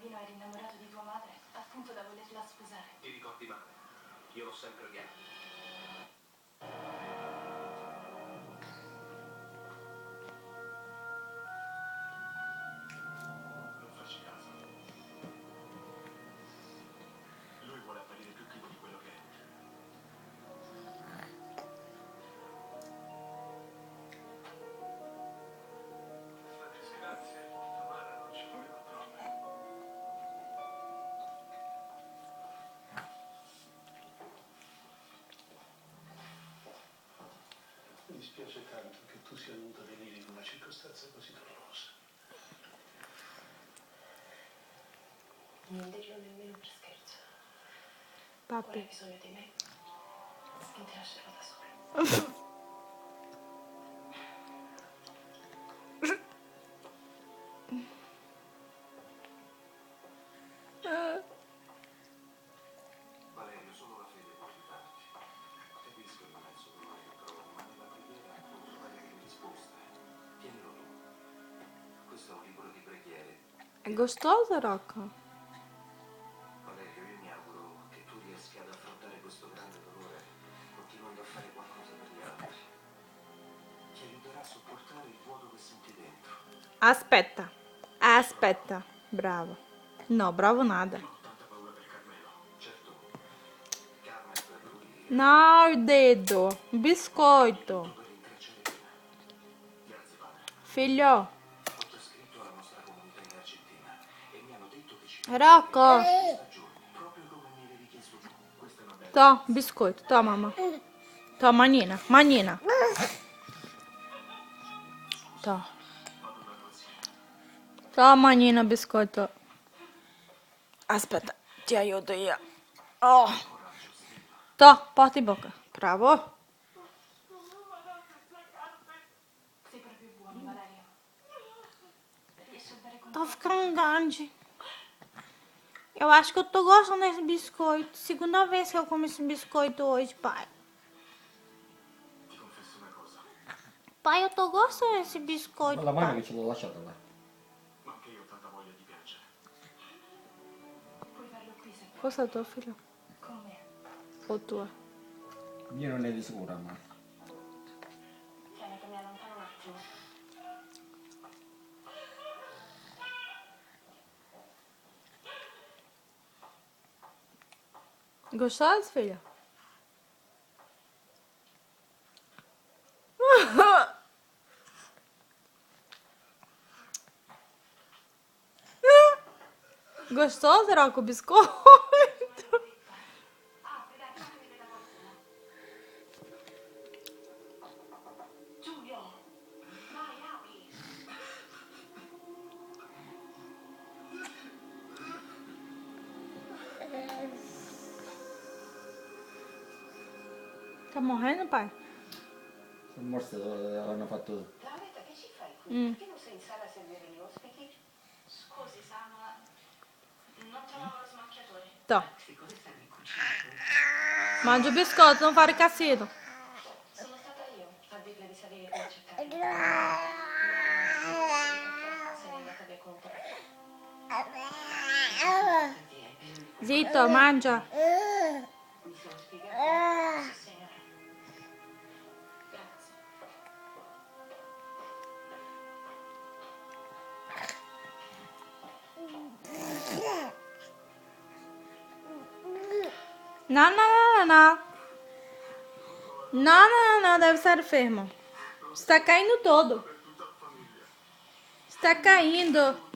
bambino eri innamorato di tua madre, al punto da volerla sposare. Ti ricordi male? Io l'ho sempre odiato. Non farci caso. Lui vuole apparire più tipo di quello che è. La disgrazia è molto umana, non ci voleva troppe. Mi dispiace tanto che tu sia dovuta venire in una circostanza così dolorosa. Non dirlo nemmeno per scherzo. Papi. Ora hai bisogno di me. Non ti lascerò da sola. Valerio, solo la fede può aiutarti. Capisco il immenso dolore che provi, ma nella preghiera non trovare che risposte. Tienilo tu. Questo è un libro di preghiere. È gustoso, Rocco? Valerio, io mi auguro che tu riesca ad affrontare questo grande dolore continuando a fare qualcosa per gli altri. Ti aiuterà a sopportare il vuoto che senti dentro. Aspetta. Aspetta. Bravo. No, bravo nada. Ho tanta paura per Carmelo. Certo, Carmen per lui è No, il dedo. Biscoito. tutto per rintracciare Tina. Grazie padre. Figlio. Ho già scritto alla nostra comunità in Argentina e mi hanno detto che ci Rocco. stagioni, proprio come mi avevi chiesto tu. Questa è una bella. To, biscoito. To, mamma. To, manina. Manina. To. Vado da tua zia. To, manina, biscoito. Aspetta, ti aiuto io. Oh. Coraggio, Steve. To, porti in bocca. Bravo. Sei proprio buono, Valerio. Riesci a dare Tá contatto. ficando grande. Eu acho que eu tô gostando desse biscoito. Segunda vez que eu como esse biscoito hoje, pai. Ti confesso una cosa, Pai, eu tô gostando desse biscoito, La mano pai. che ce l'ho lasciata là. ma anche io ho tanta voglia di piangere. Puoi farlo qui se vuoi. Força tua, filho. Con me. Ou tua. Io non è di sicura, ma Tieni che mi allontano un attimo. Gostoso, filha? Gostoso, era com biscoito? Giulio! Vai, apri! Tá morrendo, pai? sono morte hanno fatto. Lauretta, che ci fai qui? Mm. Perché non sei in sala a servire gli ospiti? Scusi, Sa, ma non trovavo lo smacchiatore. Tá. Queste cose stanno in cucina. Mangia o biscoito, não fare casino. Sono stata io a dirle di salire qui a cercare. Se n'è andata via con te. Zitto, mangia. Mi sono spiegata? Sì, signora. Grazie. No, no, no, no, no. No, no, no, deve estar fermo. Está caindo todo. Está caindo.